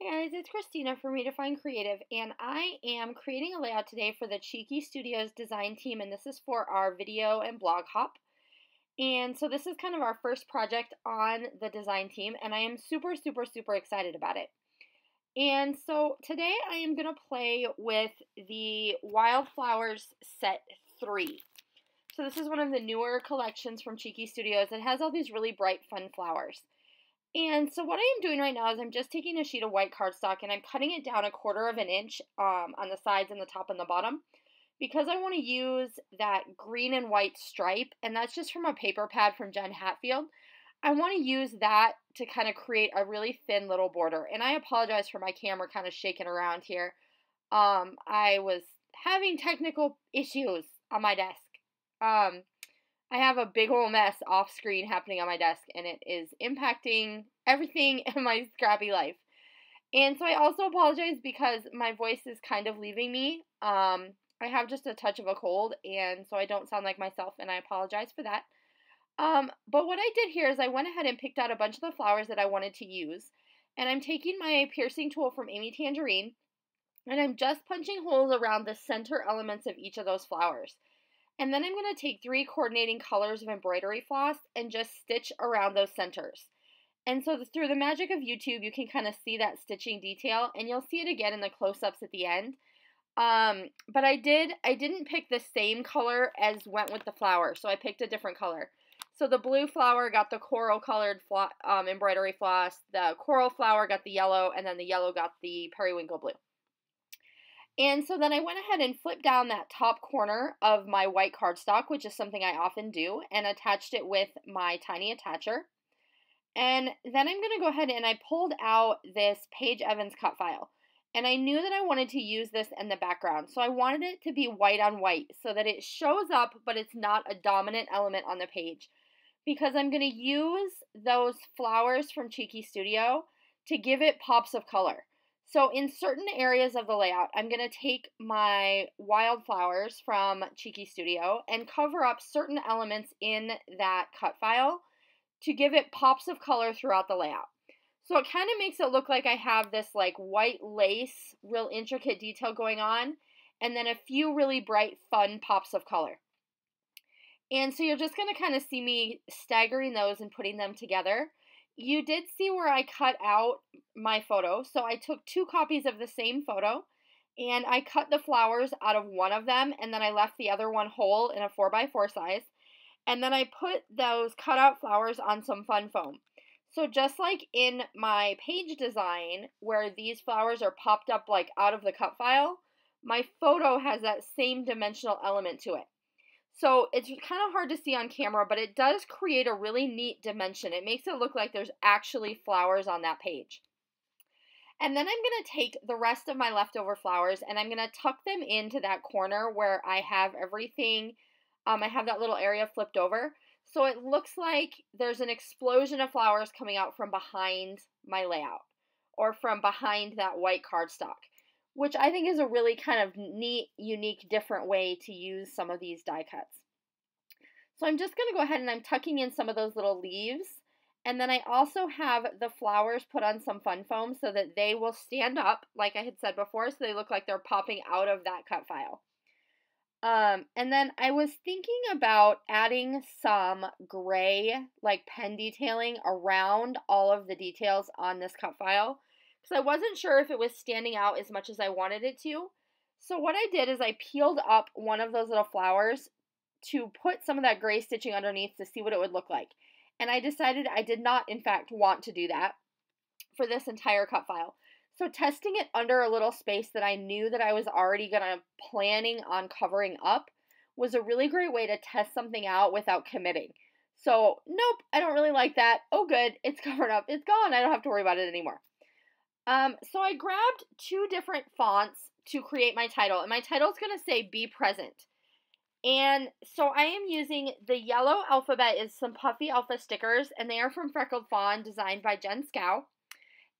Hey guys, it's Christina from Redefine Creative, and I am creating a layout today for the Cheeky Studios design team, and this is for our video and blog hop. And so this is kind of our first project on the design team, and I am super excited about it. And so today I am going to play with the Wildflowers Set 3. So this is one of the newer collections from Cheeky Studios. It has all these really bright, fun flowers. And so what I am doing right now is I'm just taking a sheet of white cardstock and I'm cutting it down 1/4 of an inch on the sides and the top and the bottom because I want to use that green and white stripe, and that's just from a paper pad from Jen Hatfield. I want to use that to kind of create a really thin little border, and I apologize for my camera kind of shaking around here. I was having technical issues on my desk. I have a big old mess off screen happening on my desk, and it is impacting everything in my scrappy life. And so I also apologize because my voice is kind of leaving me. I have just a touch of a cold, and so I don't sound like myself, and I apologize for that. But what I did here is I went ahead and picked out a bunch of the flowers that I wanted to use, and I'm taking my piercing tool from Amy Tangerine, and I'm just punching holes around the center elements of each of those flowers. And then I'm going to take 3 coordinating colors of embroidery floss and just stitch around those centers. And so through the magic of YouTube, you can kind of see that stitching detail, and you'll see it again in the close-ups at the end. But I didn't pick the same color as went with the flower, so I picked a different color. So the blue flower got the coral colored embroidery floss, the coral flower got the yellow, and then the yellow got the periwinkle blue. And so then I went ahead and flipped down that top corner of my white cardstock, which is something I often do, and attached it with my tiny attacher. And then I'm going to go ahead and I pulled out this Paige Evans cut file. And I knew that I wanted to use this in the background. So I wanted it to be white on white so that it shows up, but it's not a dominant element on the page. Because I'm going to use those flowers from Cheeky Studio to give it pops of color. So in certain areas of the layout, I'm going to take my wildflowers from Cheeky Studio and cover up certain elements in that cut file to give it pops of color throughout the layout. So it kind of makes it look like I have this like white lace, real intricate detail going on, and then a few really bright, fun pops of color. And so you're just going to kind of see me staggering those and putting them together. You did see where I cut out my photo, so I took 2 copies of the same photo, and I cut the flowers out of one of them, and then I left the other one whole in a 4x4 size, and then I put those cut out flowers on some fun foam. So just like in my page design, where these flowers are popped up like out of the cut file, my photo has that same dimensional element to it. So it's kind of hard to see on camera, but it does create a really neat dimension. It makes it look like there's actually flowers on that page. And then I'm going to take the rest of my leftover flowers and I'm going to tuck them into that corner where I have everything. I have that little area flipped over. So it looks like there's an explosion of flowers coming out from behind my layout or from behind that white cardstock, which I think is a really kind of neat, unique, different way to use some of these die cuts. So I'm just going to go ahead and I'm tucking in some of those little leaves. And then I also have the flowers put on some fun foam so that they will stand up, like I had said before, so they look like they're popping out of that cut file. And then I was thinking about adding some gray, like pen detailing around all of the details on this cut file. So I wasn't sure if it was standing out as much as I wanted it to. So what I did is I peeled up one of those little flowers to put some of that gray stitching underneath to see what it would look like. And I decided I did not, in fact, want to do that for this entire cut file. So testing it under a little space that I knew that I was already planning on covering up was a really great way to test something out without committing. So, nope, I don't really like that. Oh, good, it's covered up. It's gone. I don't have to worry about it anymore. So I grabbed 2 different fonts to create my title, and my title is going to say Be Present. And so I am using the yellow alphabet is some puffy alpha stickers, and they are from Freckled Fawn, designed by Jen Scow.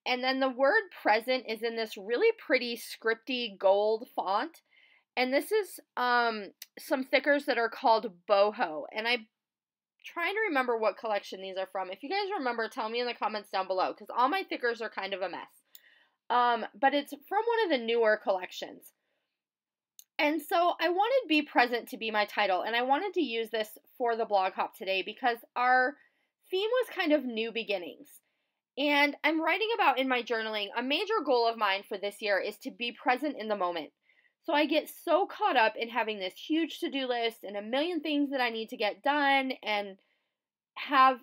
And then the word present is in this really pretty scripty gold font. And this is some thickers that are called Boho. And I'm trying to remember what collection these are from. If you guys remember, tell me in the comments down below, because all my thickers are kind of a mess. but it's from one of the newer collections. And so I wanted Be Present to be my title, and I wanted to use this for the blog hop today because our theme was kind of new beginnings. And I'm writing about in my journaling, a major goal of mine for this year is to be present in the moment. So I get so caught up in having this huge to-do list and a million things that I need to get done and have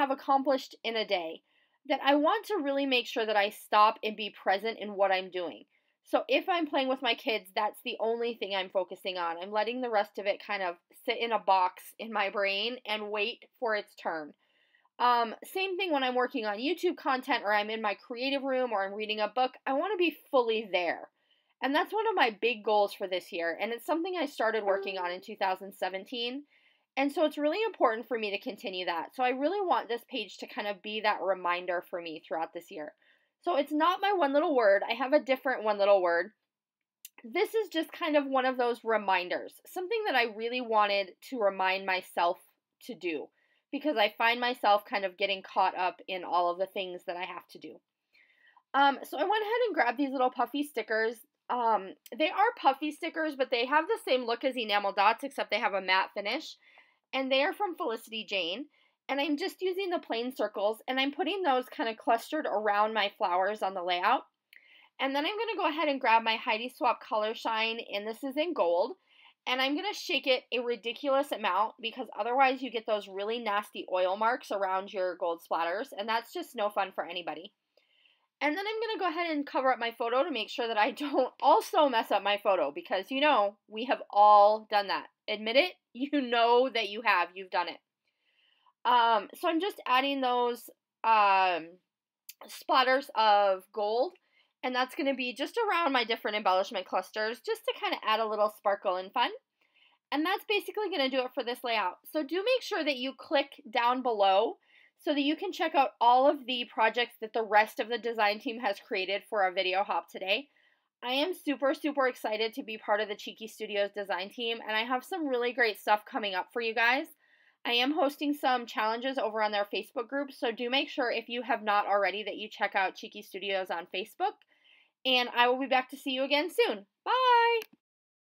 accomplished in a day that I want to really make sure that I stop and be present in what I'm doing. So if I'm playing with my kids, that's the only thing I'm focusing on. I'm letting the rest of it kind of sit in a box in my brain and wait for its turn. Same thing when I'm working on YouTube content or I'm in my creative room or I'm reading a book. I want to be fully there. And that's one of my big goals for this year. And it's something I started working on in 2017. And so it's really important for me to continue that. So I really want this page to kind of be that reminder for me throughout this year. So it's not my one little word. I have a different one little word. This is just kind of one of those reminders, something that I really wanted to remind myself to do because I find myself kind of getting caught up in all of the things that I have to do. So I went ahead and grabbed these little puffy stickers. They are puffy stickers, but they have the same look as enamel dots, except they have a matte finish. And they are from Felicity Jane. And I'm just using the plain circles, and I'm putting those kind of clustered around my flowers on the layout. And then I'm going to go ahead and grab my Heidi Swap Color Shine, and this is in gold. And I'm going to shake it a ridiculous amount because otherwise you get those really nasty oil marks around your gold splatters, and that's just no fun for anybody. And then I'm going to go ahead and cover up my photo to make sure that I don't also mess up my photo because, we have all done that. Admit it, you know that you have. You've done it. So I'm just adding those splatters of gold, and that's going to be just around my different embellishment clusters just to kind of add a little sparkle and fun. And that's basically going to do it for this layout. So do make sure that you click down below so that you can check out all of the projects that the rest of the design team has created for our video hop today. I am super, super excited to be part of the Cheeky Studios design team, and I have some really great stuff coming up for you guys. I am hosting some challenges over on their Facebook group, so do make sure if you have not already that you check out Cheeky Studios on Facebook. And I will be back to see you again soon. Bye!